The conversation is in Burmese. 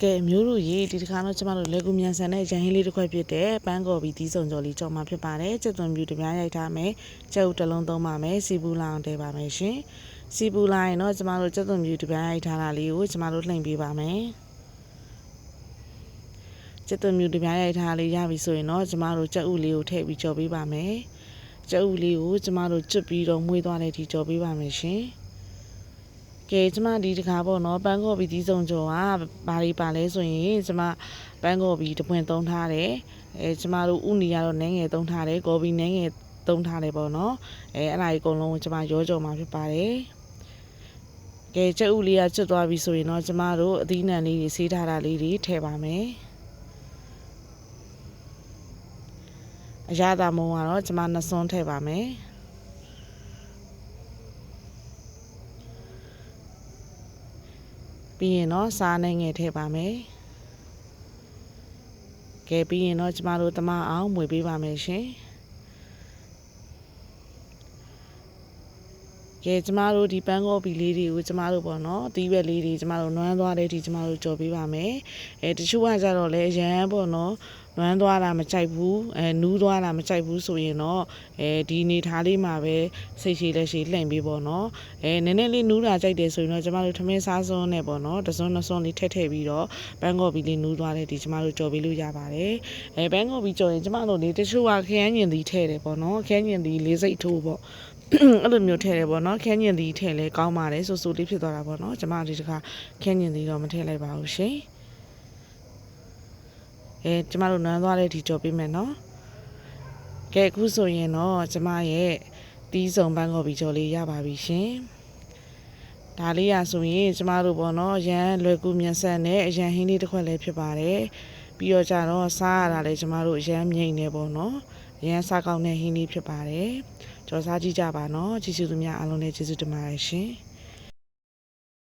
ကဲမျိုးတို့ရေဒီတစ်ခါတော့ကျမတို့လေကူမြန်ဆန်တဲ့ရန်ဟင်းလေးတစ်ခွက်ဖြစ်တဲ့ပန်းကော်ပြီးတီးစုံကြော်လေးကြော်မှာဖြစ်ပါတယ်ကျက်သွန်ပြူတပြားရိုက်ထားမယ်ကျက်ဥတစ်လုံးသုံးပါမယ်စီပူလာအောင်တည်ပါမယ်ရှင်စီပူလာရင်တော့ကျမတို့ကျက်သွန်ပြူတပြားရိုက်ထားတာလေးကိုကျမတို့လှိမ့်ပေးပါမယ်ကျက်သွန်ပြူတပြားရိုက်ထားလေးရပြီဆိုရင်တော့ကျမတို့ကျက်ဥလေးကိုထည့်ပြီးကြော်ပေးပါမယ်ကျက်ဥလေးကိုကျမတို့ကျွတ်ပြီးတော့မွေးသွားတဲ့အထိကြော်ပေးပါမယ်ရှင်ကဲကျမဒီတခါပေါ့နော်ပန်းကော်ပြီးတီးစုံကြော်ကဘာတွေပါလဲဆိုရင်ကျမပန်းကော်ပြီးတပွင့်သုံးထားတယ်ကျမတို့ဥနီကတော့နည်းငယ်သုံးထားတယ်ကော်ပြီးနည်းငယ်သုံးထားတယ်ပေါ့နော်အဲ့ဒါကြီးအကုန်လုံးကိုကျမရောကြော်မှာဖြစ်ပါတယ်ကဲကျက်ဥလေးကကျွတ်သွားပြီဆိုရင်တော့ကျမတို့အသီးနှံလေးတွေဆေးထားတာလေးတွေထည့်ပါမယ်အရသာမုံကတော့ကျမနှစ်စွန်းထည့်ပါမယ်ပြီးရင်တော့စားနေငယ်ထည့်ပါမယ်ကဲပြီးရင်တော့ကျမတို့တမအောင်မွေပေးပါမယ်ရှင်ကဲကျမတို့ဒီပန်းကော်ပီလေးတွေကိုကျမတို့ပေါ့နော်တီးရွက်လေးတွေကျမတို့နွမ်းသွားတဲ့ဒီကျမတို့ကြော်ပေးပါမယ်တချို့ကကြတော့လေရမ်းပေါ့နော်နွမ်းသွားတာမကြိုက်ဘူးနူးသွားတာမကြိုက်ဘူးဆိုရင်တော့ဒီနေထားလေးမှာပဲစိတ်ရှိလက်ရှိလှိမ့်ပေးပေါ့နော်နည်းနည်းလေးနူးတာကြိုက်တယ်ဆိုရင်တော့ကျမတို့ထမင်းစားစွန်းနဲ့ပေါ့နော်တစ်စွန်းနှစ်စွန်းလေးထည့်ပြီးတော့ပန်းကော်ပီလေးနူးသွားတဲ့ဒီကျမတို့ကြော်ပေးလို့ရပါတယ်ပန်းကော်ပီကြော်ရင်ကျမတို့နေတချို့ကခရမ်းညင်သီးထည့်တယ်ပေါ့နော်ခရမ်းညင်သီးလေးစိတ်ထိုးပေါ့အဲ့လိုမျိုးထည့်တယ်ပေါ့နော်ခရမ်းညင်သီးထည့်လဲကောင်းပါတယ်ဆိုလေးဖြစ်သွားတာပေါ့နော်ကျမဒီတခါခရမ်းညင်သီးတော့မထည့်လိုက်ပါဘူးရှင်ကျမတို့နွမ်းသွားတဲ့ဒီကြော်ပေးမယ်နော်ကဲအခုဆိုရင်တော့ကျမရဲ့တီးစုံပန်းကော်ပီကြော်လေးရပါပြီရှင်ဒါလေးရဆိုရင်ကျမတို့ပေါ့နော်ရန်လွယ်ကူမြန်ဆန်တဲ့အရန်ဟင်းလေးတစ်ခွက်လည်းဖြစ်ပါတယ်ပြီးတော့ကြတော့စားရတာလည်းကျမတို့ရန်မြိန်နေပေါ့နော်ရန်စားကောင်းတဲ့ဟင်းလေးဖြစ်ပါတယ်ကြော်စားကြည့်ကြပါနော်ကျေးဇူးသူများအားလုံးလည်းကျေးဇူးတင်ပါတယ်ရှင်